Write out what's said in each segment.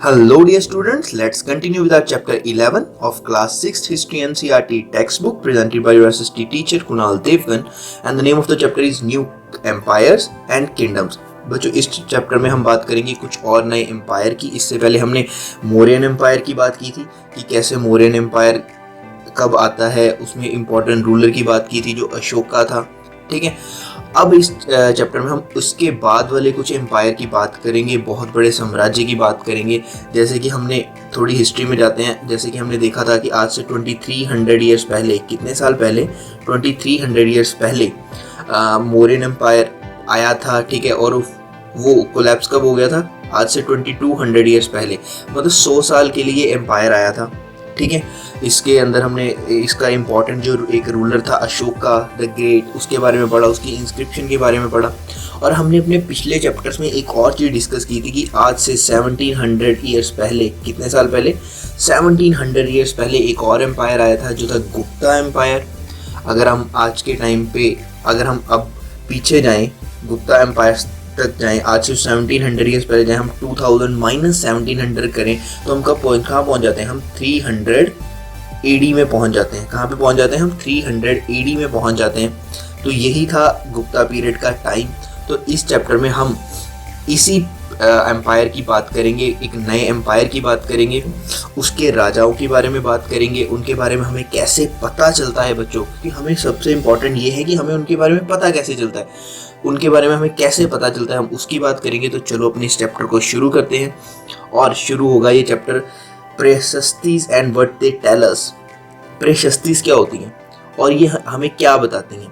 Hello dear students, let's continue with our chapter 11 of class 6th history NCERT textbook presented by your SST teacher Kunal Devgan, and the name of the chapter is New Empires and Kingdoms। बच्चों इस chapter में हम बात करेंगे कुछ और नए empire की। इससे पहले हमने मौर्यन एम्पायर की बात की थी कि कैसे मौर्यन एम्पायर कब आता है, उसमें इम्पोर्टेंट रूलर की बात की थी जो अशोका था। ठीक है, अब इस चैप्टर में हम उसके बाद वाले कुछ एम्पायर की बात करेंगे, बहुत बड़े साम्राज्य की बात करेंगे। जैसे कि हमने थोड़ी हिस्ट्री में जाते हैं, जैसे कि हमने देखा था कि आज से 2300 ईयर्स पहले, कितने साल पहले, 2300 ईयर्स पहले मौर्यन एम्पायर आया था। ठीक है, और वो कोलैप्स कब हो गया था? आज से 2200 ईयर्स पहले, मतलब 100 साल के लिए एम्पायर आया था। ठीक है, इसके अंदर हमने इसका इम्पोर्टेंट जो एक रूलर था अशोका द ग्रेट, उसके बारे में पढ़ा, उसकी इंस्क्रिप्शन के बारे में पढ़ा। और हमने अपने पिछले चैप्टर्स में एक और चीज़ डिस्कस की थी कि आज से 1700 ईयर्स पहले, कितने साल पहले, 1700 ईयर्स पहले एक और एम्पायर आया था जो था गुप्ता एम्पायर। अगर हम आज के टाइम पे, अगर हम अब पीछे जाएं, गुप्ता एम्पायर तक जाएं, आज से 1700 ईयर्स पहले जाएं, हम 2000 माइनस 1700 करें तो हम कहाँ पहुंच जाते हैं? हम 300 AD में पहुंच जाते हैं। कहाँ पे पहुंच जाते हैं? हम 300 AD में पहुंच जाते हैं। तो यही था गुप्ता पीरियड का टाइम। तो इस चैप्टर में हम इसी एम्पायर की बात करेंगे, एक नए एम्पायर की बात करेंगे, उसके राजाओं के बारे में बात करेंगे, उनके बारे में हमें कैसे पता चलता है बच्चों, कि हमें सबसे इम्पोर्टेंट ये है कि हमें उनके बारे में पता कैसे चलता है, उनके बारे में हमें कैसे पता चलता है, हम उसकी बात करेंगे। तो चलो अपने इस चैप्टर को शुरू करते हैं। और शुरू होगा ये chapter prashastis and what they tell us. Prashastis क्या होती हैं और ये हमें क्या बताती हैं?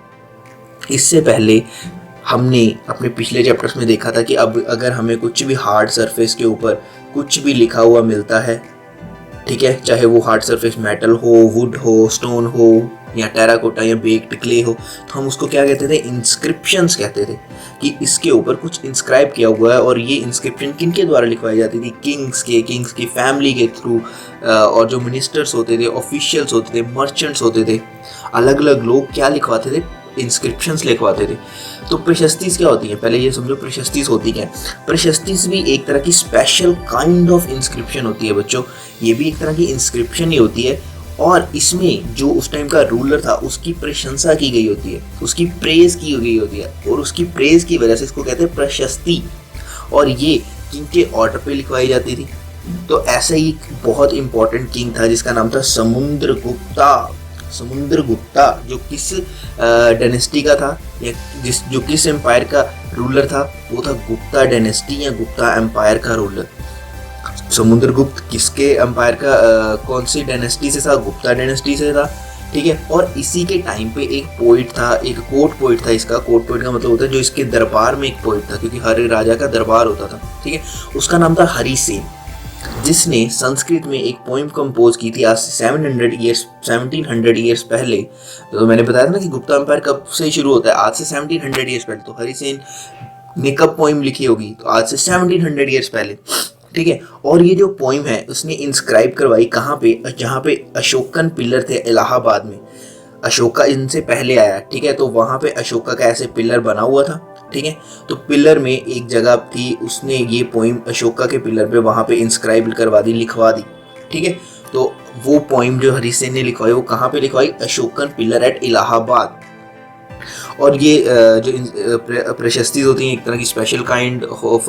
इससे पहले हमने अपने पिछले चैप्टर्स में देखा था कि अब अगर हमें कुछ भी हार्ड सरफेस के ऊपर कुछ भी लिखा हुआ मिलता है, ठीक है, चाहे वो हार्ड सरफेस मेटल हो, वुड हो, स्टोन हो, या टेराकोटा या बेक्ड क्ले हो, तो हम उसको क्या कहते थे? इंस्क्रिप्शंस कहते थे, कि इसके ऊपर कुछ इंस्क्राइब किया हुआ है। और ये इंस्क्रिप्शन किन के द्वारा लिखवाई जाती थी? किंग्स की फैमिली के थ्रू, और जो मिनिस्टर्स होते थे, ऑफिशियल्स होते थे, मर्चेंट्स होते थे, अलग अलग लोग क्या लिखवाते थे? इंस्क्रिप्शंस लिखवाते थे। तो प्रशस्तीज क्या होती है? पहले ये समझो प्रशस्तीज होती क्या है। प्रशस्तीज भी एक तरह की स्पेशल काइंड ऑफ इंस्क्रिप्शन होती है बच्चों, ये भी एक तरह की इंस्क्रिप्शन ही होती है। और इसमें जो उस टाइम का रूलर था उसकी प्रशंसा की गई होती है, उसकी प्रेज की गई होती है, और उसकी प्रेज की वजह से इसको कहते हैं प्रशस्ति। और ये किंग के ऑर्डर पे लिखवाई जाती थी। तो ऐसा ही बहुत इंपॉर्टेंट किंग था जिसका नाम था समुद्रगुप्ता। समुद्रगुप्ता जो किस डायनेस्टी का था, या जो किस एम्पायर का रूलर था? वो था गुप्ता डायनेस्टी या गुप्ता एम्पायर का रूलर। समुद्रगुप्त किसके एम्पायर का, कौन सी डायनेस्टी से था? गुप्ता डायनेस्टी से था। ठीक है, और इसी के टाइम पे एक पोइट था, एक कोर्ट पोइट था। इसका कोर्ट पोइट का मतलब होता है जो इसके दरबार में एक पोइट था, क्योंकि हर राजा का दरबार होता था। ठीक है, उसका नाम था हरिसेन, जिसने संस्कृत में एक पोइम कंपोज की थी आज से 1700 ईयर्स पहले। तो मैंने बताया था ना कि गुप्ता एम्पायर कब से शुरू होता है? आज से 1700 ईयर्स पहले। तो हरिसेन ने कब पोइम लिखी होगी? तो आज से 1700 ईयर्स पहले। ठीक है, और ये जो पोइम है उसने इंस्क्राइब करवाई कहाँ पे? जहाँ पे अशोकन पिलर थे इलाहाबाद में। अशोका इनसे पहले आया। ठीक है, तो वहाँ पे अशोका का ऐसे पिलर बना हुआ था। ठीक है, तो पिलर में एक जगह थी, उसने ये पोइम अशोका के पिलर पे वहाँ पे इंस्क्राइब करवा दी, लिखवा दी। ठीक है, तो वो पोइम जो हरिसेन ने लिखवाई वो कहाँ पे लिखवाई? Ashokan pillar at Allahabad. और ये जो प्रशस्ति होती हैं एक तरह की स्पेशल काइंड ऑफ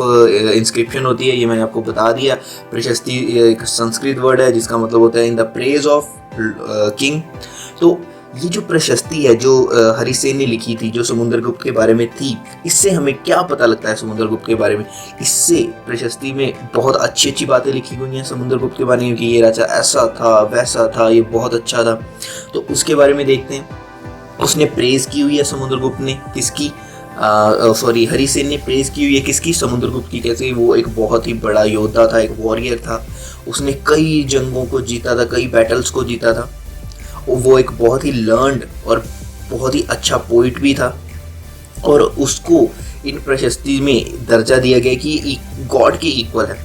इंस्क्रिप्शन होती है, ये मैंने आपको बता दिया। प्रशस्ति एक संस्कृत वर्ड है जिसका मतलब होता है in the praise of king. तो ये जो प्रशस्ति है जो हरिसेन ने लिखी थी, जो समुद्रगुप्त के बारे में थी, इससे हमें क्या पता लगता है समुद्रगुप्त के बारे में? इससे प्रशस्ति में बहुत अच्छी अच्छी बातें लिखी हुई हैं समुद्रगुप्त के बारे में, कि ये राजा ऐसा था, वैसा था, ये बहुत अच्छा था। तो उसके बारे में देखते हैं। उसने प्रेज की हुई है समुद्रगुप्त ने, किसकी? हरिसेन ने प्रेज की हुई है किसकी? समुद्रगुप्त की। कैसे? वो एक बहुत ही बड़ा योद्धा था, एक वॉरियर था, उसने कई जंगों को जीता था, कई बैटल्स को जीता था। वो एक बहुत ही लर्न्ड और बहुत ही अच्छा पोइट भी था, और उसको इन प्रशस्ति में दर्जा दिया गया कि गॉड के इक्वल है।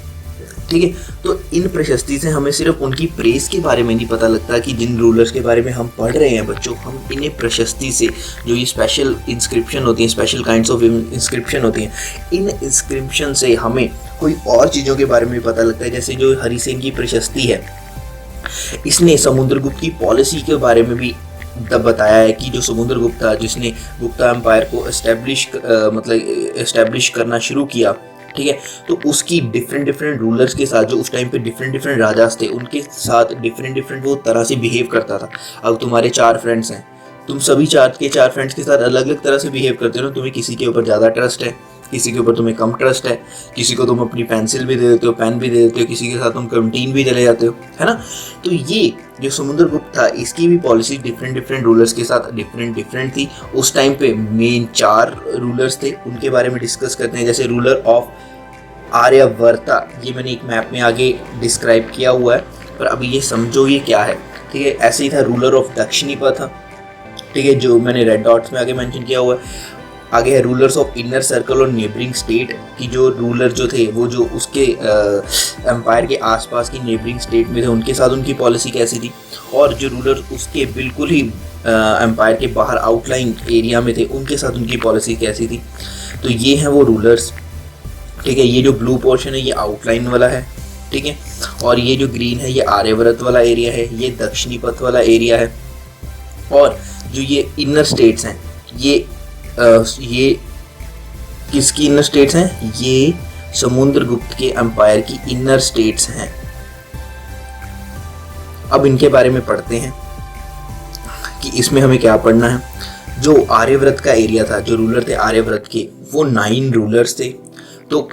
ठीक है। तो इन प्रशस्ति से हमें सिर्फ उनकी प्रेस के बारे में नहीं पता लगता कि जिन रूलर्स के बारे में हम पढ़ रहे हैं बच्चों, हम इन्हें प्रशस्ति से जो ये स्पेशल इंस्क्रिप्शन होती हैं, स्पेशल काइंड्स ऑफ इंस्क्रिप्शन होती हैं, इन इंस्क्रिप्शन से हमें कोई और चीज़ों के बारे में पता लगता है। जैसे जो हरिसेन की प्रशस्ति है, इसने समुद्रगुप्त की पॉलिसी के बारे में भी बताया है कि जो समुद्रगुप्त था, जिसने गुप्ता एम्पायर को एस्टेब्लिश करना शुरू किया, ठीक है, तो उसकी डिफरेंट रूलर्स के साथ, जो उस टाइम पे डिफरेंट राजास थे, उनके साथ डिफरेंट वो तरह से बिहेव करता था। अब तुम्हारे 4 फ्रेंड्स हैं, तुम सभी 4 फ्रेंड्स के साथ अलग अलग तरह से बिहेव करते हो। तुम्हें किसी के ऊपर ज़्यादा ट्रस्ट है, किसी के ऊपर तुम्हें कम ट्रस्ट है, किसी को तुम अपनी पेंसिल भी दे देते हो, पेन भी दे देते हो, किसी के साथ तुम कैंटीन भी चले जाते हो, है ना। तो ये जो समुद्रगुप्त था, इसकी भी पॉलिसी डिफरेंट रूलर्स के साथ डिफरेंट थी। उस टाइम पे मेन 4 रूलर्स थे, उनके बारे में डिस्कस करते हैं। जैसे रूलर ऑफ आर्यवर्ता, ये मैंने एक मैप में आगे डिस्क्राइब किया हुआ है, पर अभी ये समझो ये क्या है, ठीक है। ऐसे ही था रूलर ऑफ दक्षिणीपथ, ठीक है, जो मैंने रेड डॉट्स में आगे मेंशन किया हुआ है। आगे है रूलर्स ऑफ इनर सर्कल और नेबरिंग स्टेट, की जो रूलर जो थे वो जो उसके एम्पायर के आसपास की नेबरिंग स्टेट में थे, उनके साथ उनकी पॉलिसी कैसी थी। और जो रूलर उसके बिल्कुल ही एम्पायर के बाहर आउटलाइन एरिया में थे, उनके साथ उनकी पॉलिसी कैसी थी। तो ये हैं वो रूलर्स, ठीक है। ये जो ब्लू पोर्शन है ये आउटलाइन वाला है, ठीक है, और ये जो ग्रीन है ये आर्यव्रत वाला एरिया है, ये दक्षिणीपथ वाला एरिया है। और जो ये इनर स्टेट्स हैं, ये किसकी इनर स्टेट्स हैं? ये समुद्रगुप्त के एम्पायर की इनर स्टेट्स हैं। अब इनके बारे में पढ़ते हैं कि इसमें हमें क्या पढ़ना है। जो आर्यव्रत का एरिया था, जो रूलर थे आर्यव्रत के, वो 9 रूलर्स थे। तो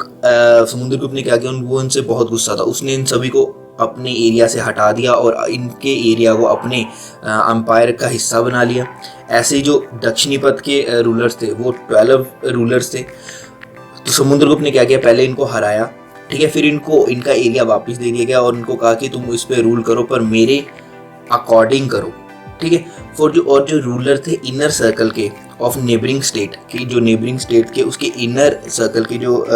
समुद्रगुप्त ने क्या किया, वो उनसे बहुत गुस्सा था, उसने इन सभी को अपने एरिया से हटा दिया और इनके एरिया को अपने एम्पायर का हिस्सा बना लिया। ऐसे ही जो दक्षिणीपथ के रूलर्स थे, वो 12 रूलर्स थे। तो समुद्रगुप्त ने क्या किया, पहले इनको हराया, ठीक है, फिर इनको इनका एरिया वापस दे दिया गया और इनको कहा कि तुम इस पे रूल करो, पर मेरे अकॉर्डिंग करो, ठीक है। और जो रूलर थे इनर सर्कल के ऑफ नेबरिंग स्टेट की, जो नेबरिंग स्टेट के उसके इनर सर्कल के जो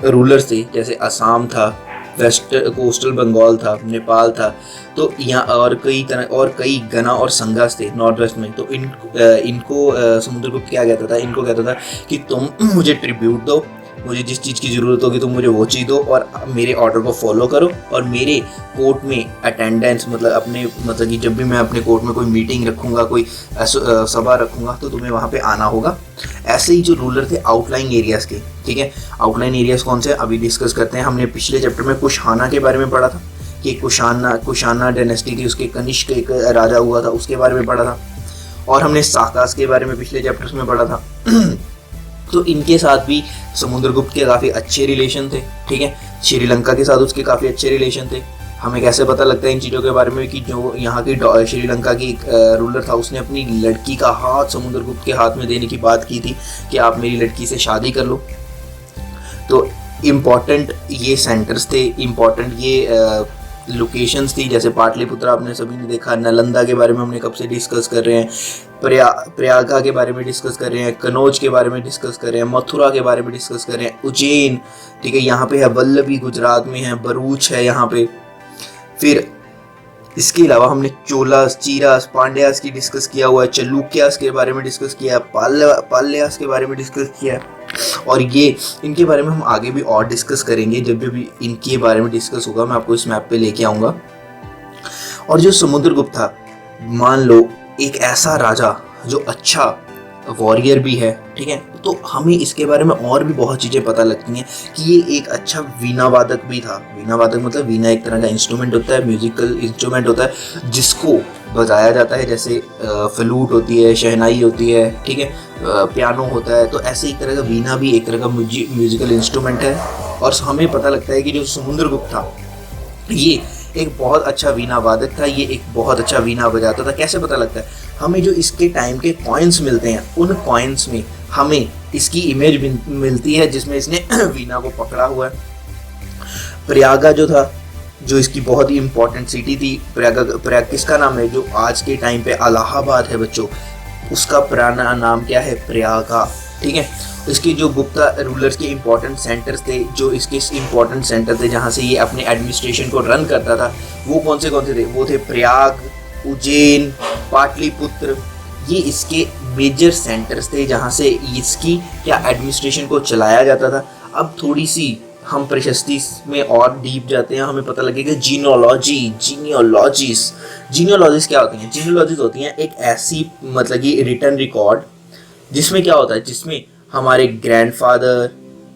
रूलर्स थे, जैसे असम था, वेस्ट कोस्टल बंगाल था, नेपाल था, तो यहाँ और कई गना और संगास थे नॉर्थ वेस्ट में। तो इनको समुद्रगुप्त क्या कहता था, इनको कहता था कि तुम मुझे ट्रिब्यूट दो, मुझे जिस चीज़ की ज़रूरत होगी तुम मुझे वो चीज़ दो, और मेरे ऑर्डर को फॉलो करो, और मेरे कोर्ट में अटेंडेंस मतलब कि जब भी मैं अपने कोर्ट में कोई मीटिंग रखूँगा, कोई सभा रखूँगा, तो तुम्हें वहाँ पे आना होगा। ऐसे ही जो रूलर थे आउटलाइन एरियाज़ के, ठीक है। आउटलाइन एरियाज़ कौन से अभी डिस्कस करते हैं। हमने पिछले चैप्टर में कुशाना के बारे में पढ़ा था कि कुशाना डायनेस्टी थी, उसके कनिष्क एक राजा हुआ था, उसके बारे में पढ़ा था। और हमने साकास के बारे में पिछले चैप्टर्स में पढ़ा था। तो इनके साथ भी समुद्रगुप्त के काफ़ी अच्छे रिलेशन थे, ठीक है। श्रीलंका के साथ उसके काफ़ी अच्छे रिलेशन थे। हमें कैसे पता लगता है इन चीज़ों के बारे में कि जो यहाँ की श्रीलंका की रूलर था, उसने अपनी लड़की का हाथ समुद्रगुप्त के हाथ में देने की बात की थी कि आप मेरी लड़की से शादी कर लो। तो इम्पॉर्टेंट ये सेंटर्स थे, इम्पॉर्टेंट ये लोकेशंस थी, जैसे पाटलिपुत्र आपने सभी ने देखा, नालंदा के बारे में हमने कब से डिस्कस कर रहे हैं, प्रयागा के बारे में डिस्कस कर रहे हैं, कनौज के बारे में डिस्कस कर रहे हैं, मथुरा के बारे में डिस्कस कर रहे हैं, उज्जैन, ठीक है, यहाँ पे है वल्लभी गुजरात में है, भरूच है यहाँ पे। फिर इसके अलावा हमने चोलास, चीरास, पांड्यास की डिस्कस किया हुआ है, चलुक्यास के बारे में डिस्कस किया है, पाल्यास के बारे में डिस्कस किया है। और ये इनके बारे में हम आगे भी और डिस्कस करेंगे, जब भी इनके बारे में डिस्कस होगा मैं आपको इस मैप पे लेके आऊँगा। और जो समुद्रगुप्त था, मान लो एक ऐसा राजा जो अच्छा वॉरियर भी है, ठीक है, तो हमें इसके बारे में और भी बहुत चीज़ें पता लगती हैं कि ये एक अच्छा वीणा वादक भी था। वीणा वादक मतलब वीणा एक तरह का इंस्ट्रूमेंट होता है, म्यूजिकल इंस्ट्रूमेंट होता है जिसको बजाया जाता है, जैसे फ्लूट होती है, शहनाई होती है, ठीक है, पियानो होता है। तो ऐसे एक तरह का वीणा भी एक तरह का म्यूजिकल इंस्ट्रूमेंट है। और हमें पता लगता है कि जो समुद्रगुप्त था ये एक बहुत अच्छा वीणा वादक था, ये एक बहुत अच्छा वीणा बजाता था। कैसे पता लगता है? हमें जो इसके टाइम के कॉइन्स मिलते हैं, उन कॉइन्स में हमें इसकी इमेज मिलती है जिसमें इसने वीणा को पकड़ा हुआ है। प्रयागा जो था, जो इसकी बहुत ही इंपॉर्टेंट सिटी थी, प्रयाग किसका नाम है? जो आज के टाइम पे इलाहाबाद है बच्चों, उसका पुराना नाम क्या है? प्रयागा। ठीक है। इसके जो गुप्ता रूलर्स के इंपॉर्टेंट सेंटर्स थे, जो इसके इंपॉर्टेंट सेंटर थे जहाँ से ये अपने एडमिनिस्ट्रेशन को रन करता था, वो कौन से थे? वो थे प्रयाग, उज्जैन, पाटलिपुत्र। ये इसके मेजर सेंटर्स थे जहाँ से इसकी क्या एडमिनिस्ट्रेशन को चलाया जाता था। अब थोड़ी सी हम प्रशस्ति में और डीप जाते हैं, हमें पता लगेगा जीनियोलॉजीज क्या होती हैं? जीनियोलॉजीज होती हैं एक ऐसी मतलब कि रिटर्न रिकॉर्ड जिसमें क्या होता है, जिसमें हमारे ग्रैंडफादर,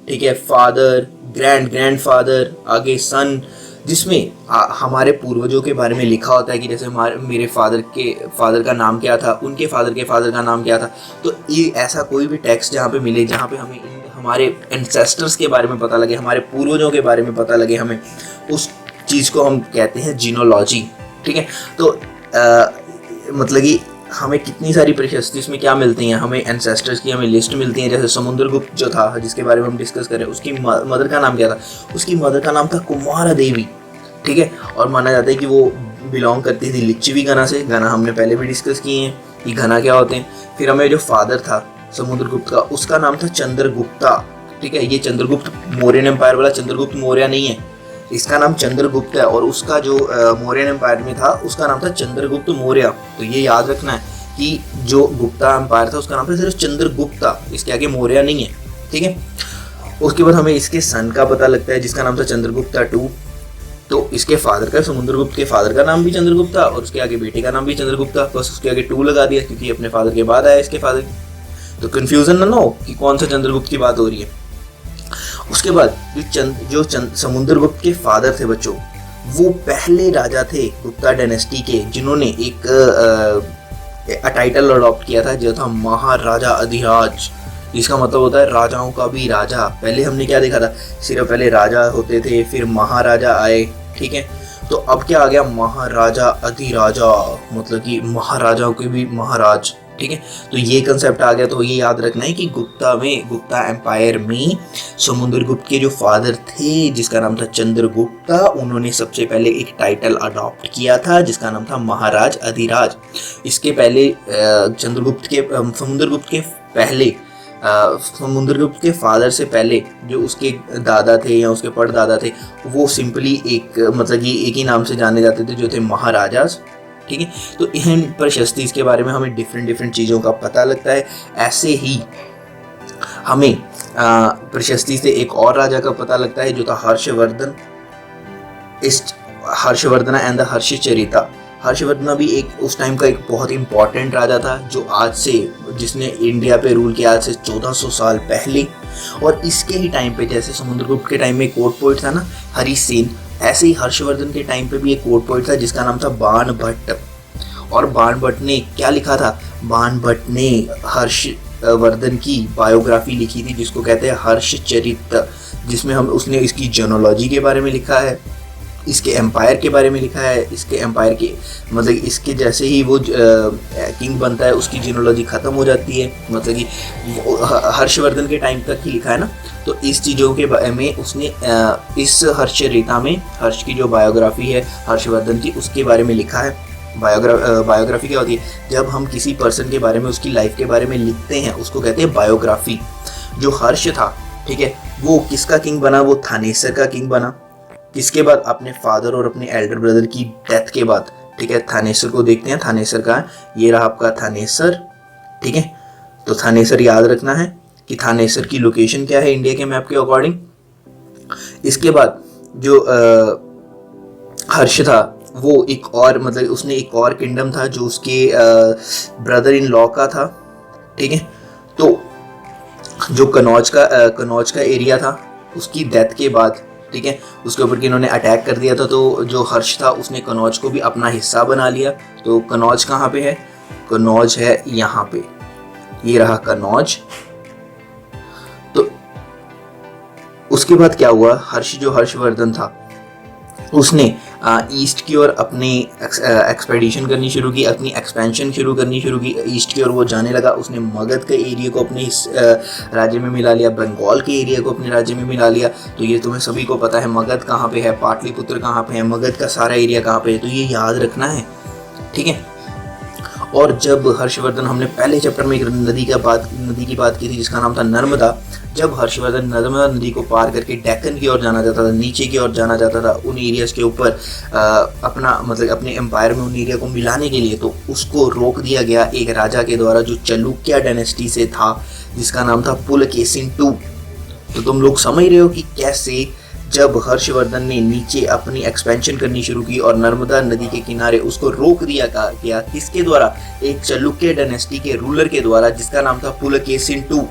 ठीक है, फादर, ग्रैंडफादर, आगे सन, जिसमें हमारे पूर्वजों के बारे में लिखा होता है कि जैसे मेरे फादर का नाम क्या था, उनके फादर के फादर का नाम क्या था। तो ये ऐसा कोई भी टेक्स्ट जहाँ पे मिले, जहाँ पे हमें हमारे एंसेस्टर्स के बारे में पता लगे, हमारे पूर्वजों के बारे में पता लगे, हमें उस चीज़ को हम कहते हैं जीनोलॉजी। ठीक है, तो मतलब कि हमें कितनी सारी प्रशस्ति इसमें क्या मिलती हैं, हमें एंसेस्टर्स की हमें लिस्ट मिलती है। जैसे समुद्रगुप्त जो था, जिसके बारे में हम डिस्कस करें, उसकी मदर का नाम क्या था? उसकी मदर का नाम था कुमारा देवी। ठीक है, और माना जाता है कि वो बिलोंग करती थी लिच्छवी घना से। घना हमने पहले भी डिस्कस किए हैं कि घना क्या होते हैं। फिर हमें जो फादर था समुद्रगुप्त का, उसका नाम था चंद्रगुप्ता। ठीक है, ये चंद्रगुप्त मौर्यन एम्पायर वाला चंद्रगुप्त मौर्य नहीं है, इसका नाम चंद्रगुप्त है। और उसका जो मौर्यन एम्पायर में था उसका नाम था चंद्रगुप्त मौर्य। तो ये याद रखना है कि जो गुप्ता एम्पायर था उसका नाम था सिर्फ चंद्रगुप्ता, इसके आगे मौर्य नहीं है। ठीक है, उसके बाद हमें इसके सन का पता लगता है जिसका नाम था चंद्रगुप्ता टू। तो इसके फादर का, समुद्रगुप्त के फादर का नाम भी चंद्रगुप्त था और उसके आगे बेटे का नाम भी चंद्रगुप्त था, बस उसके आगे टू लगा दिया क्योंकि अपने फादर के बाद आया इसके फादर। तो कंफ्यूजन ना हो कि कौन सा चंद्रगुप्त की बात हो रही है। उसके बाद जो समुद्रगुप्त के फादर थे बच्चों, वो पहले राजा थे गुप्ता डायनेस्टी के जिन्होंने एक टाइटल अडॉप्ट किया था जो था महाराजा अधिराज, जिसका मतलब होता है राजाओं का भी राजा। पहले हमने क्या देखा था, सिर्फ पहले राजा होते थे, फिर महाराजा आए। ठीक है, तो अब क्या आ गया, महाराजा अधिराजा, मतलब कि महाराजाओं के भी महाराज। ठीक है, तो ये कंसेप्ट आ गया। तो ये याद रखना है कि गुप्ता एम्पायर में समुद्रगुप्त के जो फादर थे जिसका नाम था चंद्रगुप्ता, उन्होंने सबसे पहले एक टाइटल अडॉप्ट किया था जिसका नाम था महाराज अधिराज। इसके पहले समुद्रगुप्त के फादर से पहले जो उसके दादा थे या उसके परदादा थे, वो सिंपली एक मतलब कि एक ही नाम से जाने जाते थे जो थे महाराजाज। ठीक है, तो इन प्रशस्ति के बारे में हमें डिफरेंट चीज़ों का पता लगता है। ऐसे ही हमें प्रशस्ति से एक और राजा का पता लगता है जो था हर्षवर्धन। इस हर्षवर्धन एंड द हर्षचरिता। हर्षवर्धन भी एक उस टाइम का एक बहुत इंपॉर्टेंट राजा था जो जिसने इंडिया पे रूल किया आज से 1400 साल पहले। और इसके ही टाइम पे, जैसे समुद्रगुप्त के टाइम में कोर्ट पोइट था ना हरिसेन, ऐसे ही हर्षवर्धन के टाइम पे भी एक कोर्ट पोइट था जिसका नाम था बाणभट्ट। और बाणभट्ट ने क्या लिखा था, बाणभट्ट ने हर्षवर्धन की बायोग्राफी लिखी थी जिसको कहते हैं हर्षचरित, जिसमें उसने इसकी जेनोलॉजी के बारे में लिखा है, इसके एम्पायर के बारे में लिखा है। इसके एम्पायर के मतलब इसके जैसे ही वो किंग बनता है उसकी जीनोलॉजी ख़त्म हो जाती है, मतलब कि हर्षवर्धन के टाइम तक ही लिखा है ना। तो इस चीज़ों के बारे में उसने इस हर्षचरिता में हर्ष की जो बायोग्राफी है हर्षवर्धन की, उसके बारे में लिखा है। बायोग्राफी क्या होती है, जब हम किसी पर्सन के बारे में उसकी लाइफ के बारे में लिखते हैं उसको कहते हैं बायोग्राफी। जो हर्ष था, ठीक है, वो किसका किंग बना, वो थानेसर का किंग बना। किसके बाद, अपने फादर और अपने एल्डर ब्रदर की डेथ के बाद। ठीक है, थानेसर को देखते हैं, थानेसर का है, ये रहा आपका थानेसर। ठीक है, तो थानेसर याद रखना है कि थानेसर की लोकेशन क्या है इंडिया के मैप के अकॉर्डिंग। इसके बाद जो हर्ष था वो एक और मतलब उसने एक और किंगडम था जो उसके ब्रदर इन लॉ का था। ठीक है, तो जो कनौज का एरिया था उसकी डेथ के बाद, ठीक है, उसके ऊपर इन्होंने अटैक कर दिया था। तो जो हर्ष था उसने कनौज को भी अपना हिस्सा बना लिया। तो कनौज कहाँ पे है, कनौज है यहाँ पे, ये रहा कनौज। तो उसके बाद क्या हुआ, हर्षवर्धन था उसने ईस्ट की ओर अपनी एक्सपेडिशन करनी शुरू की, अपनी एक्सपेंशन शुरू की। ईस्ट की ओर वो जाने लगा। उसने मगध के एरिया को अपने राज्य में मिला लिया, बंगाल के एरिया को अपने राज्य में मिला लिया। तो ये तुम्हें सभी को पता है मगध कहाँ पे है, पाटलिपुत्र कहाँ पे है, मगध का सारा एरिया कहाँ पे है, तो ये याद रखना है। ठीक है, और जब हर्षवर्धन, हमने पहले चैप्टर में एक नदी की बात की थी जिसका नाम था नर्मदा। जब हर्षवर्धन नर्मदा नदी को पार करके डेक्कन की ओर जाना चाहता था, नीचे की ओर जाना चाहता था उन एरियाज़ के ऊपर अपना मतलब अपने एम्पायर में उन एरिया को मिलाने के लिए, तो उसको रोक दिया गया एक राजा के द्वारा जो चालुक्य डायनेस्टी से था, जिसका नाम था पुलकेशिन II। तो तुम लोग समझ रहे हो कि कैसे जब हर्षवर्धन ने नीचे अपनी एक्सपेंशन करनी शुरू की और नर्मदा नदी के किनारे उसको रोक दिया गया, किसके द्वारा? एक चालुक्य डायनेस्टी के रूलर के द्वारा जिसका नाम था पुलकेशिन II।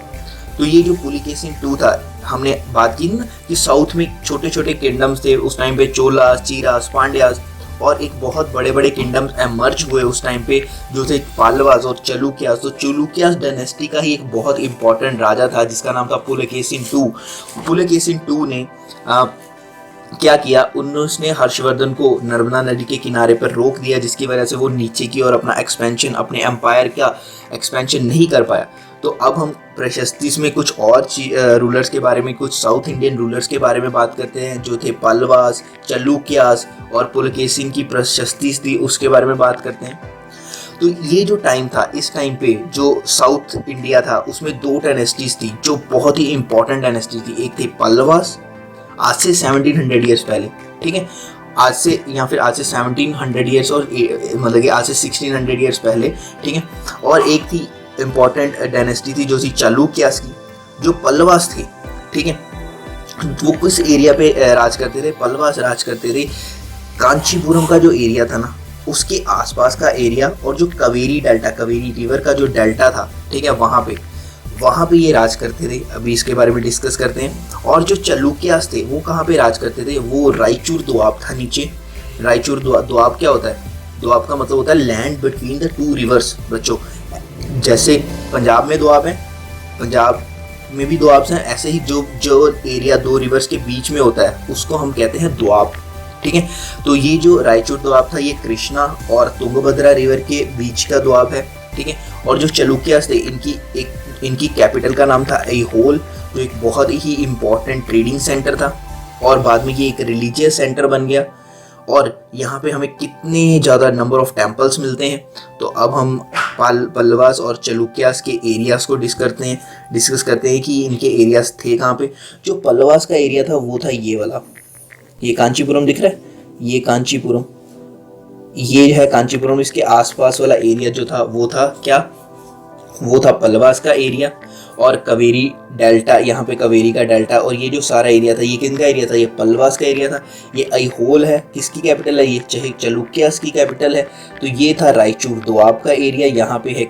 तो ये जो पुलकेशिन II था, हमने बात की ना कि साउथ में छोटे छोटे किंगडम्स थे उस टाइम पे, चोलास, चीरास, पांड्यास, और एक बहुत बड़े बड़े किंगडम्स एमर्ज हुए उस टाइम पे जो थे पाल्वास और चलुक्यास। तो चलुक्यास डायनेस्टी का ही एक बहुत इंपॉर्टेंट राजा था जिसका नाम था पुलकेशिन II। पुलकेशिन II ने क्या किया, उसने हर्षवर्धन को नर्मदा नदी के किनारे पर रोक दिया, जिसकी वजह से वो नीचे की ओर अपना एक्सपेंशन, अपने एम्पायर का एक्सपेंशन नहीं कर पाया। तो अब हम प्रशस्ति में कुछ और रूलर्स के बारे में, कुछ साउथ इंडियन रूलर्स के बारे में बात करते हैं जो थे पल्लवास, चलुक्यास और पुलकेशिन की प्रशस्ति थी उसके बारे में बात करते हैं। तो ये जो टाइम था, इस टाइम पे जो साउथ इंडिया था उसमें दो डायनेस्टीज थी जो बहुत ही इंपॉर्टेंट डायनेस्टी थी। एक थी पल्लवास, आज से 1700 ईयर्स पहले, ठीक है, आज से या फिर आज से 1700 ईयर्स और मतलब कि आज से 1600 ईयर्स पहले, ठीक है। और एक थी इम्पॉर्टेंट डायनेस्टी थी जो थी चालुक्यास की, जो पल्लवास थे, ठीक है। वो किस एरिया पे राज करते थे? पल्लवास राज करते थे कांचीपुरम का जो एरिया था ना उसके आसपास का एरिया, और जो कावेरी डेल्टा, कावेरी रिवर का जो डेल्टा था, ठीक है, वहाँ पे ये राज करते थे। अभी इसके बारे में डिस्कस करते हैं। और जो चालुक्यास थे वो कहाँ पे राज करते थे? वो रायचूर दोआब था नीचे। रायचूर दोआब क्या होता है? दोआब का मतलब होता है land between the two reverse. बच्चों, जैसे पंजाब में दोआब है, पंजाब में भी दोआब हैं, ऐसे ही जो एरिया दो रिवर्स के बीच में होता है उसको हम कहते हैं दोआब, ठीक है। तो ये जो रायचूर दोआब था ये कृष्णा और तुंगभद्रा रिवर के बीच का दोआब है, ठीक है। और जो चालुक्यास थे इनकी कैपिटल का नाम था ऐहोल, जो एक बहुत ही इम्पोर्टेंट ट्रेडिंग सेंटर था, और बाद में ये एक रिलीजियस सेंटर बन गया। और यहाँ पे हमें कितने ज़्यादा नंबर ऑफ टेम्पल्स मिलते हैं। तो अब हम पल्लवास और चालुक्यास के एरियाज़ को डिस्कस करते हैं कि इनके एरियाज़ थे कहाँ पे। जो पल्लवास का एरिया था वो था ये वाला, ये कांचीपुरम दिख रहा है, ये कांचीपुरम, ये है कांचीपुरम। इसके आसपास वाला एरिया जो था वो था क्या? वो था पल्लवास का एरिया। और कावेरी डेल्टा, यहाँ पे कावेरी का डेल्टा, और ये जो सारा एरिया था ये किनका एरिया था? ये पल्लवास का एरिया था। ये ऐहोल है, किसकी कैपिटल है? ये चालुक्यास की कैपिटल है। तो ये था रायचूर दोआब का एरिया। यहाँ पे है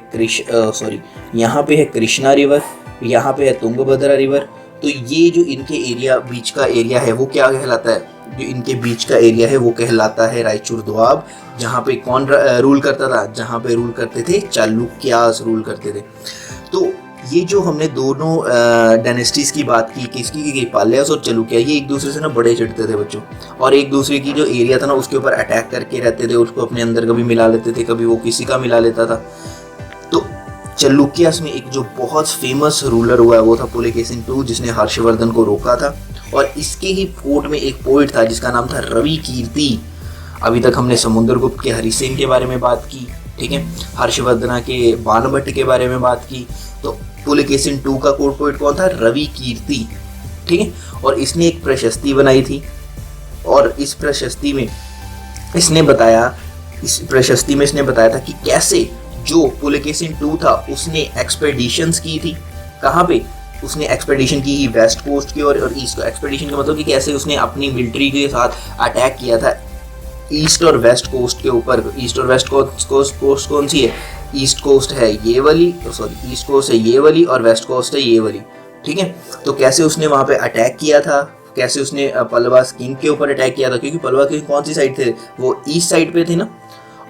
यहाँ पे है कृष्णा रिवर, यहाँ पे है तुंगभद्रा रिवर। तो ये जो इनके एरिया बीच का एरिया है वो क्या कहलाता है? जो इनके बीच का एरिया है वो कहलाता है रायचूर दोआब। जहाँ पे कौन रूल करता था? जहाँ पे रूल करते थे चालुक्यास रूल करते थे। तो ये जो हमने दोनों डायनेस्टीज की बात की, किसकी की? पल्लवास और चालुक्य। ये एक दूसरे से ना बड़े चिढ़ते थे बच्चों, और एक दूसरे की जो एरिया था ना उसके ऊपर अटैक करके रहते थे, उसको अपने अंदर कभी मिला लेते थे, कभी वो किसी का मिला लेता था। तो चालुक्यास में एक जो बहुत फेमस रूलर हुआ है वो था पुलकेशिन II, जिसने हर्षवर्धन को रोका था। और इसके ही कोर्ट में एक पोइट था जिसका नाम था रवि कीर्ति। अभी तक हमने समुद्रगुप्त के हरिसेन के बारे में बात की, ठीक है, हर्षवर्धन के बाणभट्ट के बारे में बात की। तो पुलकेशिन II का कोर्ट पोइट कौन था? रवि कीर्ति, ठीक है। और इसने एक प्रशस्ति बनाई थी, और इस प्रशस्ति में इसने बताया था कि कैसे जो पुलकेशिन II था उसने एक्सपेडिशंस की थी। कहाँ पे? उसने एक्सपेडिशन की वेस्ट कोस्ट की और ईस्ट को। एक्सपेडिशन का मतलब कि कैसे उसने अपनी मिलिट्री के साथ अटैक किया था ईस्ट और वेस्ट कोस्ट के ऊपर। ईस्ट और वेस्ट कोस्ट कौन सी है? ईस्ट कोस्ट है ये वाली, ईस्ट कोस्ट है ये वाली, और वेस्ट कोस्ट है ये वाली, ठीक है। तो कैसे उसने वहाँ पे अटैक किया था, कैसे उसने पल्लवास किंग के ऊपर अटैक किया था, क्योंकि पल्लवा किंग कौन सी साइड थे? वो ईस्ट साइड पे थे ना।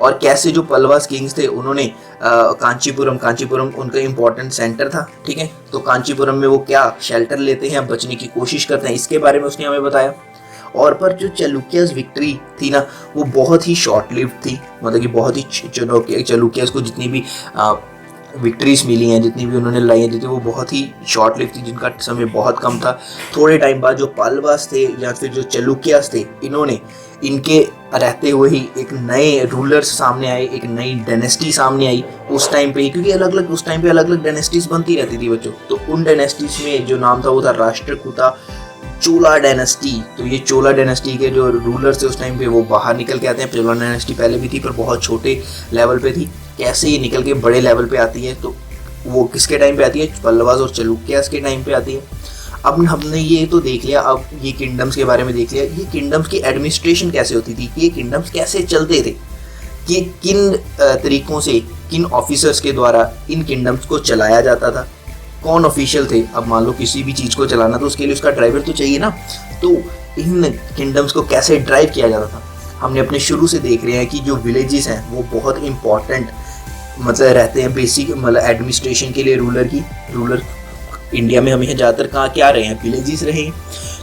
और कैसे जो पल्लवास किंग्स थे उन्होंने कांचीपुरम उनका इंपॉर्टेंट सेंटर था, ठीक है। तो कांचीपुरम में वो क्या शेल्टर लेते हैं, बचने की कोशिश करते हैं, इसके बारे में उसने हमें बताया। और पर जो चालुक्यास विक्ट्री थी ना वो बहुत ही शॉर्ट लिव्ड थी, मतलब कि बहुत ही चालुक्यास को जितनी भी विक्ट्रीज मिली हैं, जितनी भी उन्होंने लड़ाइयाँ जीती, वो बहुत ही शॉर्ट लिव थी, जिनका समय बहुत कम था। थोड़े टाइम बाद जो पालवास थे या फिर जो चलुक्यास थे, इन्होंने इनके रहते हुए ही एक नए रूलर्स सामने आए, एक नई डायनेस्टी सामने आई उस टाइम पे ही, क्योंकि उस टाइम पे अलग अलग डायनेस्टीज बनती रहती थी बच्चों। तो उन डायनेस्टीज में जो नाम था वो था राष्ट्रकूटा चोला डायनेस्टी। तो ये चोला डायनेस्टी के जो रूलर्स थे उस टाइम पे वो बाहर निकल के आते हैं। चोला डायनेस्टी पहले भी थी पर बहुत छोटे लेवल पे थी, कैसे ये निकल के बड़े लेवल पे आती है, तो वो किसके टाइम पे आती है? पल्लवास और चलुक्यास के टाइम पे आती है। अब हमने ये तो देख लिया, अब ये किंगडम्स के बारे में देख लिया, ये किंगडम्स की एडमिनिस्ट्रेशन कैसे होती थी, ये किंगडम्स कैसे चलते थे, कि किन तरीकों से, किन ऑफिसर्स के द्वारा इन किंगडम्स को चलाया जाता था, कौन ऑफिशियल थे। अब मान लो किसी भी चीज़ को चलाना तो उसके लिए उसका ड्राइवर तो चाहिए ना, तो इन किंगडम्स को कैसे ड्राइव किया जाता था हमने अपने शुरू से देख रहे हैं कि जो विलेजेस हैं वो बहुत इंपॉर्टेंट मतलब रहते हैं बेसिक मतलब एडमिनिस्ट्रेशन के लिए। रूलर इंडिया में हमें ज़्यादातर कहाँ क्या रहे हैं? विलेजेस रहे हैं।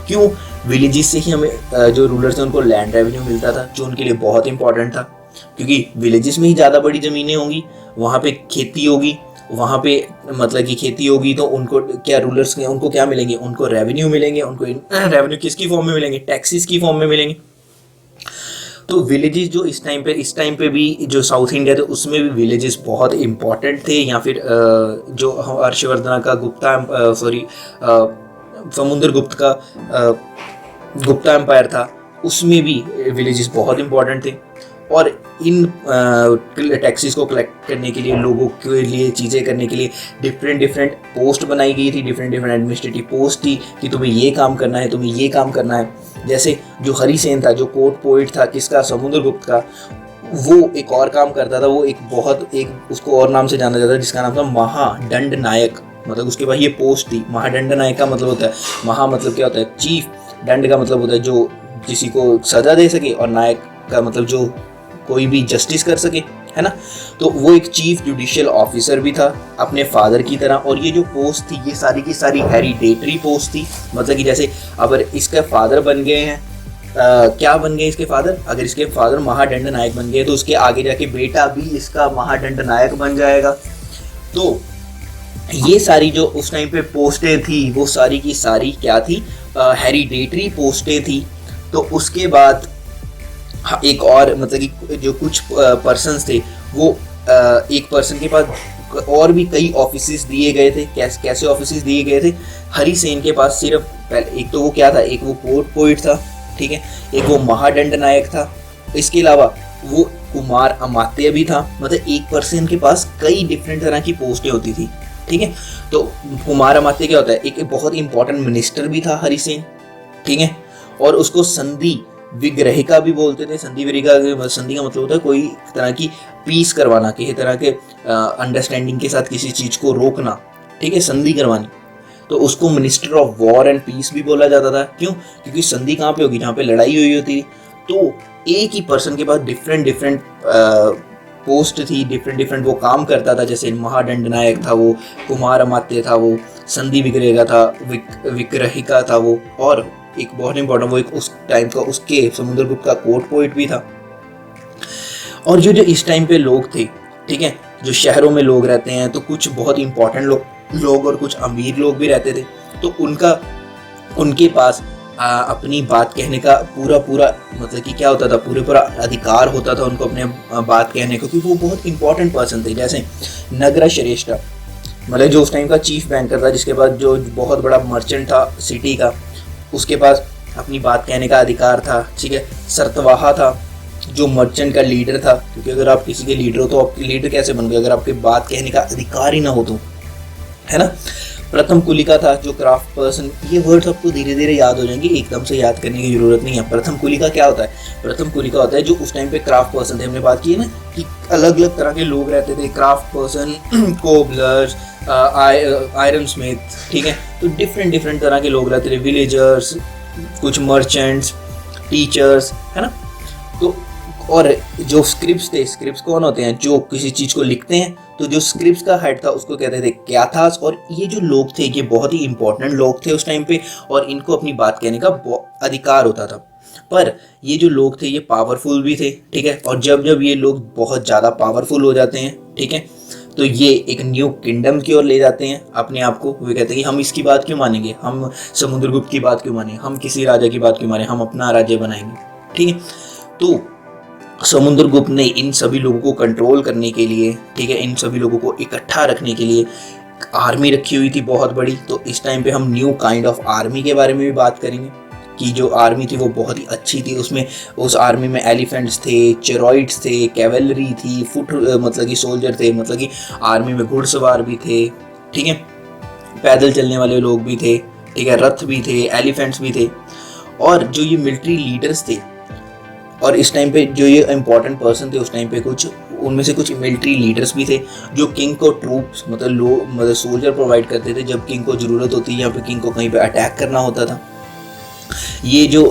क्यों? विलेजेस से ही हमें जो रूलर्स हैं उनको लैंड रेवेन्यू मिलता था, जो उनके लिए बहुत इंपॉर्टेंट था, क्योंकि विलेजेस में ही ज़्यादा बड़ी ज़मीनें होंगी, वहाँ पे खेती होगी, वहाँ पे मतलब कि खेती होगी, तो उनको क्या रूलर्स के उनको क्या मिलेंगे? उनको रेवेन्यू मिलेंगे। उनको रेवेन्यू किसकी फॉर्म में मिलेंगे? टैक्सेस की फॉर्म में मिलेंगे। तो विलेजेस जो इस टाइम पे भी जो साउथ इंडिया थे उसमें भी विलेजेस बहुत इंपॉर्टेंट थे। या फिर जो हर्षवर्धन का समुद्रगुप्त का गुप्ता एम्पायर था, उसमें भी विलेजेस बहुत इंपॉर्टेंट थे। और इन टैक्सेस को कलेक्ट करने के लिए, लोगों के लिए चीज़ें करने के लिए डिफरेंट पोस्ट बनाई गई थी, डिफरेंट एडमिनिस्ट्रेटिव पोस्ट थी कि तुम्हें ये काम करना है, तुम्हें ये काम करना है। जैसे जो हरिसेन था, जो कोर्ट पोइट था किसका? समुद्रगुप्त का, वो एक और काम करता था, वो एक उसको और नाम से जाना जाता है जिसका नाम था महादंड नायक। मतलब उसके पास ये पोस्ट थी। महादंड नायक का मतलब होता है, महा मतलब क्या होता है? चीफ, दंड का मतलब होता है जो किसी को सजा दे सके, और नायक का मतलब जो कोई भी जस्टिस कर सके, है ना। तो वो एक चीफ जुडिशियल ऑफिसर भी था अपने फादर की तरह। और ये जो पोस्ट थी ये सारी की सारी हेरिडेटरी पोस्ट थी। मतलब कि जैसे अगर इसके फादर बन गए हैं, क्या बन गए इसके फादर? अगर इसके फादर महादंड नायक बन गए तो उसके आगे जाके बेटा भी इसका महादंड नायक बन जाएगा। तो ये सारी जो उस टाइम पे पोस्टें थी वो सारी की सारी क्या थी? हेरिडेटरी पोस्टें थी। तो उसके बाद एक और मतलब कि जो कुछ पर्सन्स थे वो एक पर्सन के पास और भी कई ऑफिसेस दिए गए थे। कैसे ऑफिसेस दिए गए थे? हरिसेन के पास सिर्फ पहले एक तो वो क्या था? एक वो कोर्ट पोइट था, ठीक है, एक वो महादंड नायक था, इसके अलावा वो कुमार अमात्य भी था। मतलब एक पर्सन के पास कई डिफरेंट तरह की पोस्टें होती थी, ठीक है। तो कुमार अमात्य क्या होता है? एक बहुत इंपॉर्टेंट मिनिस्टर भी था हरिसेन, ठीक है। और उसको संधि विग्रहिका भी बोलते थे। संधि का मतलब होता है कोई तरह की पीस करवाना, किसी तरह के अंडरस्टैंडिंग के साथ किसी चीज को रोकना, ठीक है, संधि करवानी। तो उसको minister of war and peace भी बोला जाता था। क्यों? क्योंकि संधि कहाँ पे होगी? जहाँ पे लड़ाई हुई होती थी। तो एक ही पर्सन के पास डिफरेंट पोस्ट थी, डिफरेंट वो काम करता था। जैसे महादंड नायक था वो, कुमार अमात्य था वो, संधि विग्रहिका था, विग्रहिका था वो, और एक बहुत इंपॉर्टेंट वो एक उस टाइम का उसके समुद्रगुप्त का कोर्ट पोइट भी था। और जो इस टाइम पे लोग थे, ठीक है, जो शहरों में लोग रहते हैं, तो कुछ बहुत इंपॉर्टेंट लोग और कुछ अमीर लोग भी रहते थे। तो उनके पास अपनी बात कहने का पूरा मतलब कि क्या होता था? पूरा अधिकार होता था उनको अपने बात कहने को, क्योंकि वो बहुत इंपॉर्टेंट पर्सन थे। जैसे नगरा श्रेष्ठ, मतलब जो उस टाइम का चीफ बैंकर था, जिसके पास जो बहुत बड़ा मर्चेंट था सिटी का, उसके पास अपनी बात कहने का अधिकार था, ठीक है। सरतवाहा था जो मर्चेंट का लीडर था, क्योंकि अगर आप किसी के लीडर हो तो आप लीडर कैसे बन गए अगर आपके बात कहने का अधिकार ही ना हो, तो है ना। प्रथम कुलिका था जो क्राफ्ट पर्सन। ये वर्ड्स आपको धीरे धीरे याद हो जाएंगे, एकदम से याद करने की जरूरत नहीं है। प्रथम कुलिका क्या होता है? प्रथम कुलिका होता है जो उस टाइम पे क्राफ्ट पर्सन थे। हमने बात की है ना कि अलग अलग तरह के लोग रहते थे, क्राफ्ट पर्सन, कोबलर्स, आयरन स्मिथ, ठीक है। तो डिफरेंट तरह के लोग रहते थे, विलेजर्स, कुछ मर्चेंट्स, टीचर्स, है ना। तो और जो स्क्रिप्ट्स थे, स्क्रिप्ट्स कौन होते हैं? जो किसी चीज़ को लिखते हैं। तो जो स्क्रिप्ट्स का हेड था उसको कहते थे क्याथास। और ये जो लोग थे ये बहुत ही इंपॉर्टेंट लोग थे उस टाइम पे, और इनको अपनी बात कहने का अधिकार होता था। पर ये जो लोग थे ये पावरफुल भी थे, ठीक है। और जब ये लोग बहुत ज़्यादा पावरफुल हो जाते हैं, ठीक है, तो ये एक न्यू किंगडम की ओर ले जाते हैं अपने आप को। वे कहते हैं कि हम इसकी बात क्यों मानेंगे, हम समुद्रगुप्त की बात क्यों मानेंगे, हम किसी राजा की बात क्यों माने, हम अपना राज्य बनाएंगे। ठीक है, तो समुद्रगुप्त ने इन सभी लोगों को कंट्रोल करने के लिए, ठीक है, इन सभी लोगों को इकट्ठा रखने के लिए आर्मी रखी हुई थी बहुत बड़ी। तो इस टाइम पे हम न्यू काइंड ऑफ आर्मी के बारे में भी बात करेंगे कि जो आर्मी थी वो बहुत ही अच्छी थी। उसमें उस आर्मी में एलिफेंट्स थे, चेरॉइड्स थे, कैवेलरी थी, फुट मतलब कि सोल्जर थे, मतलब कि आर्मी में घुड़सवार भी थे, ठीक है, पैदल चलने वाले लोग भी थे, ठीक है, रथ भी थे, एलिफेंट्स भी थे। और जो ये मिलिट्री लीडर्स थे, और इस टाइम पे जो ये इम्पोर्टेंट पर्सन थे उस टाइम पे, कुछ उनमें से कुछ मिलिट्री लीडर्स भी थे जो किंग को ट्रूप्स मतलब सोल्जर प्रोवाइड करते थे जब किंग को ज़रूरत होती है या फिर किंग को कहीं पे अटैक करना होता था। ये जो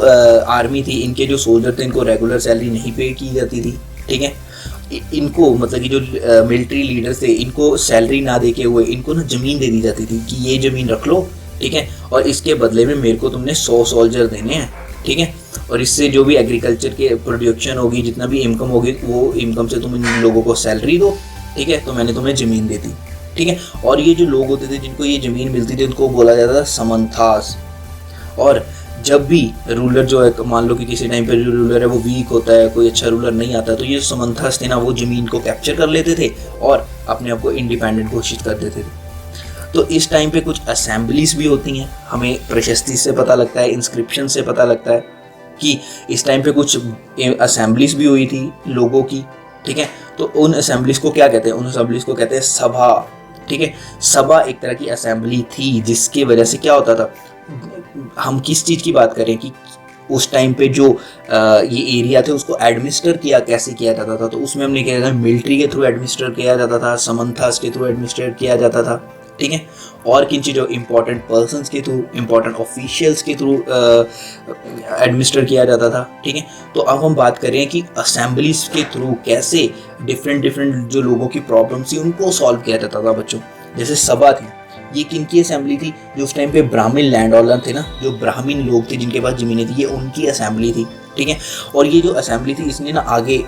आर्मी थी, इनके जो सोल्जर थे, इनको रेगुलर सैलरी नहीं पे की जाती थी, ठीक है। इनको मतलब कि जो मिलिट्री लीडर्स थे, इनको सैलरी ना दे के हुए इनको ना ज़मीन दे दी जाती थी कि ये ज़मीन रख लो, ठीक है, और इसके बदले में मेरे को तुमने 100 सोल्जर देने हैं, ठीक है, और इससे जो भी एग्रीकल्चर के प्रोडक्शन होगी, जितना भी इनकम होगी, वो इनकम से तुम इन लोगों को सैलरी दो, ठीक है, तो मैंने तुम्हें ज़मीन दे दी, ठीक है। और ये जो लोग होते थे जिनको ये ज़मीन मिलती थी उनको बोला जाता था समंथास। और जब भी रूलर जो है, मान लो कि किसी टाइम पे जो रूलर है वो वीक होता है, कोई अच्छा रूलर नहीं आता, तो ये समंथास थे ना, वो ज़मीन को कैप्चर कर लेते थे और अपने आप को इंडिपेंडेंट घोषित कर देते थे। तो इस टाइम पे कुछ असेंबलीज भी होती हैं, हमें प्रशस्ति से पता लगता है, इंस्क्रिप्शन से पता लगता है कि इस टाइम पे कुछ असेंबलीज भी हुई थी लोगों की, ठीक है। तो उन असेंबलीज को क्या कहते हैं, उन असेंबलीज को कहते हैं सभा, ठीक है। सभा एक तरह की असेंबली थी जिसकी वजह से क्या होता था, हम किस चीज़ की बात करें कि उस टाइम पे जो ये एरिया थे उसको एडमिनिस्टर कैसे किया जाता था, तो उसमें हमने क्या, मिलिट्री के थ्रू एडमिनिस्टर किया जाता था, समंथास के थ्रू एडमिनिस्टर किया जाता था, ठीक है। और किन चीज़ों, इंपॉर्टेंट पर्सन्स के थ्रू, इंपॉर्टेंट ऑफिशियल्स के थ्रू एडमिनिस्टर किया जाता था, ठीक है। तो अब हम बात करें कि असेंबलीज के थ्रू कैसे डिफरेंट जो लोगों की प्रॉब्लम्स थी उनको सॉल्व किया जाता था बच्चों। जैसे सभा थी, ये किन की असेंबली थी, जो उस टाइम पे ब्राह्मण लैंड ओनर थे ना, जो ब्राह्मण लोग थे जिनके पास ज़मीनें थी, ये उनकी असेंबली थी, ठीक है। और ये जो असेंबली थी इसने ना आगे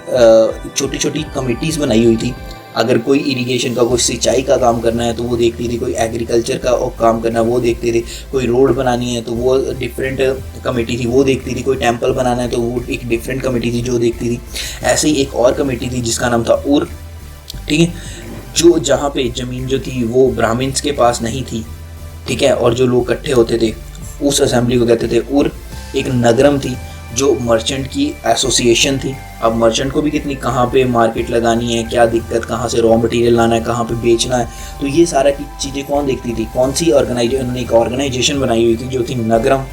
छोटी छोटी कमिटीज़ बनाई हुई थी। अगर कोई इरिगेशन का, कोई सिंचाई का काम करना है तो वो देखती थी, कोई एग्रीकल्चर का काम करना है वो देखते थे, कोई रोड बनानी है तो वो डिफरेंट कमेटी थी वो देखती थी, कोई टेम्पल बनाना है तो वो एक डिफरेंट कमेटी थी जो देखती थी। ऐसे ही एक और कमेटी थी जिसका नाम था उर, ठीक है, जो जहाँ पे ज़मीन जो थी वो ब्राह्मण्स के पास नहीं थी, ठीक है, और जो लोग इकट्ठे होते थे उस असेंबली को कहते थे उर। एक नगरम थी जो मर्चेंट की एसोसिएशन थी। अब मर्चेंट को भी कितनी, कहाँ पे मार्केट लगानी है, क्या दिक्कत, कहाँ से रॉ मटेरियल लाना है, कहाँ पे बेचना है, तो ये सारा की चीज़ें कौन देखती थी, कौन सी उन्होंने एक ऑर्गेनाइजेशन बनाई हुई थी जो थी नगरम।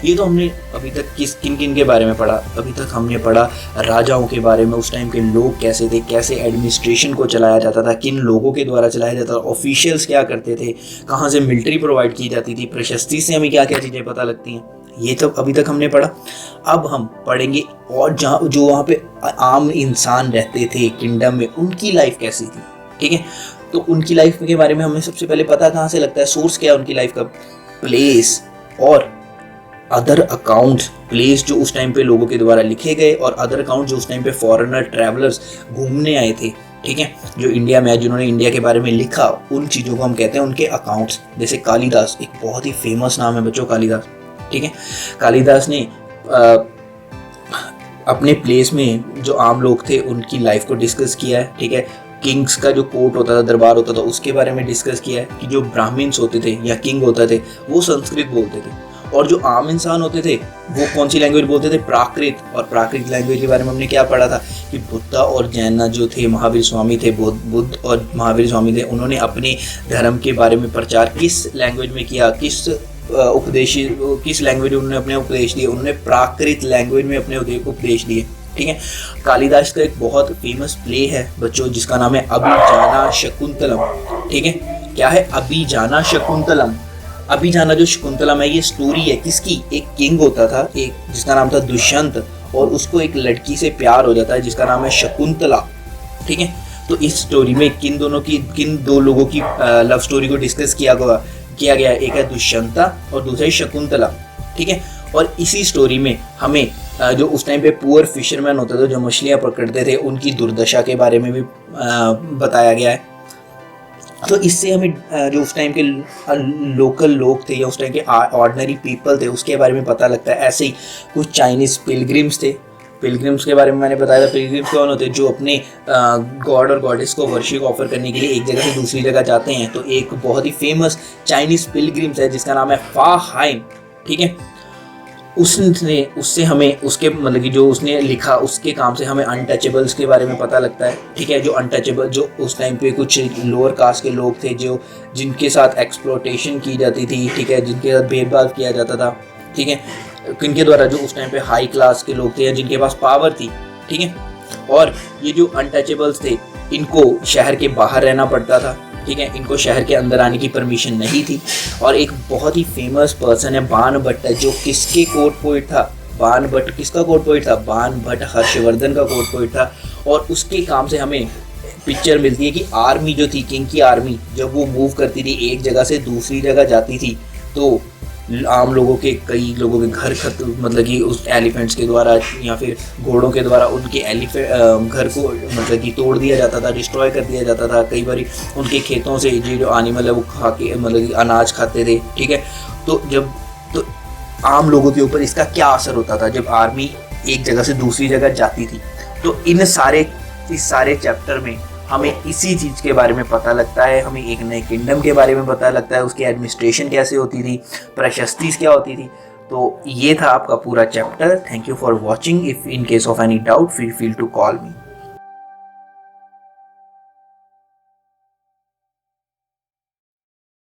ये तो हमने अभी तक किन किन के बारे में पढ़ा, अभी तक हमने पढ़ा राजाओं के बारे में, उस टाइम के लोग कैसे थे, कैसे एडमिनिस्ट्रेशन को चलाया जाता था, किन लोगों के द्वारा चलाया जाता था, ऑफिशियल्स क्या करते थे, कहाँ से मिलिट्री प्रोवाइड की जाती थी, प्रशस्ति से हमें क्या क्या चीज़ें पता लगती हैं, ये तो अभी तक हमने पढ़ा। अब हम पढ़ेंगे और जहाँ जो वहाँ पे आम इंसान रहते थे किंगडम में, उनकी लाइफ कैसी थी, ठीक है। तो उनकी लाइफ के बारे में हमें सबसे पहले पता कहाँ से लगता है, सोर्स क्या है उनकी लाइफ का, प्लेस और अदर अकाउंट्स, प्लेस जो उस टाइम पे लोगों के द्वारा लिखे गए, और अदर अकाउंट जो उस टाइम पे फॉरेनर ट्रैवलर्स घूमने आए थे, ठीक है, जो इंडिया में, जिन्होंने इंडिया के बारे में लिखा, उन चीज़ों को हम कहते हैं उनके अकाउंट्स। जैसे कालिदास, एक बहुत ही फेमस नाम है बच्चों कालिदास, ठीक है। कालिदास ने अपने प्लेस में जो आम लोग थे उनकी लाइफ को डिस्कस किया है, ठीक है। किंग्स का जो कोर्ट होता था, दरबार होता था, उसके बारे में डिस्कस किया है कि जो ब्राह्मण्स होते थे या किंग होते थे वो संस्कृत बोलते थे, और जो आम इंसान होते थे वो कौन सी लैंग्वेज बोलते थे, प्राकृत। और प्राकृत लैंग्वेज के बारे में हमने क्या पढ़ा था कि बुद्ध और जैन जो थे, महावीर स्वामी थे, बुद्ध और महावीर स्वामी थे, उन्होंने अपने धर्म के बारे में प्रचार किस लैंग्वेज में किया, किस लैंग्वेज में उन्होंने अपने उपदेश दिए, उन्होंने प्राकृत लैंग्वेज में अपने उपदेश दिए, ठीक है। कालिदास का एक बहुत फेमस प्ले है बच्चों जिसका नाम है अभिजाना शकुंतलम, ठीक है। क्या है अभिजाना शकुंतलम? अभिजाना जो शकुंतलम है, ये स्टोरी है किसकी, एक किंग होता था एक जिसका नाम था दुष्यंत, और उसको एक लड़की से प्यार हो जाता है जिसका नाम है शकुंतला, ठीक है। तो इस स्टोरी में किन दो लोगों की लव स्टोरी को डिस्कस किया गया, एक है दुष्यंता और दूसरा है शकुंतला, ठीक है। और इसी स्टोरी में हमें जो उस टाइम पे पुअर फिशरमैन होते थे जो मछलियाँ पकड़ते थे, उनकी दुर्दशा के बारे में भी बताया गया है, तो इससे हमें जो उस टाइम के लोकल लोग थे या उस टाइम के ऑर्डिनरी पीपल थे उसके बारे में पता लगता है। ऐसे ही कुछ चाइनीज़ पिलग्रिम्स थे। पिलग्रिम्स के बारे में मैंने बताया था। पिलग्रिम्स कौन होते हैं? जो अपने गॉड और गॉडेस को वर्शिप ऑफर करने के लिए एक जगह से दूसरी जगह जाते हैं। तो एक बहुत ही फेमस चाइनीज़ पिलग्रिम्स है जिसका नाम है फा हाइम, ठीक है। उससे हमें उसके मतलब कि जो उसने लिखा उसके काम से हमें अनटचेबल्स के बारे में पता लगता है, ठीक है। जो अनटचेबल, जो उस टाइम पे कुछ लोअर कास्ट के लोग थे जो जिनके साथ एक्सप्लॉयटेशन की जाती थी, ठीक है, जिनके साथ भेदभाव किया जाता था, ठीक है, किनके द्वारा, जो उस टाइम पे हाई क्लास के लोग थे या जिनके पास पावर थी, ठीक है। और ये जो अनटचेबल्स थे इनको शहर के बाहर रहना पड़ता था, ठीक है, इनको शहर के अंदर आने की परमिशन नहीं थी। और एक बहुत ही फेमस पर्सन है बाण भट्ट, जो किसके कोर्ट पोइट था? बाण भट्ट किसका कोर्ट पोइट था? बाण भट्ट हर्षवर्धन का कोर्ट पोइट था। और उसके काम से हमें पिक्चर मिलती है कि आर्मी जो थी, किंग की आर्मी, जब वो मूव करती थी एक जगह से दूसरी जगह जाती थी तो आम लोगों के, कई लोगों के घर मतलब कि उस एलिफेंट्स के द्वारा या फिर घोड़ों के द्वारा उनके घर को मतलब कि तोड़ दिया जाता था, डिस्ट्रॉय कर दिया जाता था। कई बार उनके खेतों से जो एनिमल है वो खा के मतलब कि अनाज खाते थे, ठीक है। तो आम लोगों के ऊपर इसका क्या असर होता था जब आर्मी एक जगह से दूसरी जगह जाती थी? तो इस सारे चैप्टर में हमें इसी चीज़ के बारे में पता लगता है। हमें एक नए किंगडम के बारे में पता लगता है, उसकी एडमिनिस्ट्रेशन कैसे होती थी, प्रशस्तिस क्या होती थी। तो ये था आपका पूरा chapter. Thank you for watching. If in case of any doubt feel to call me.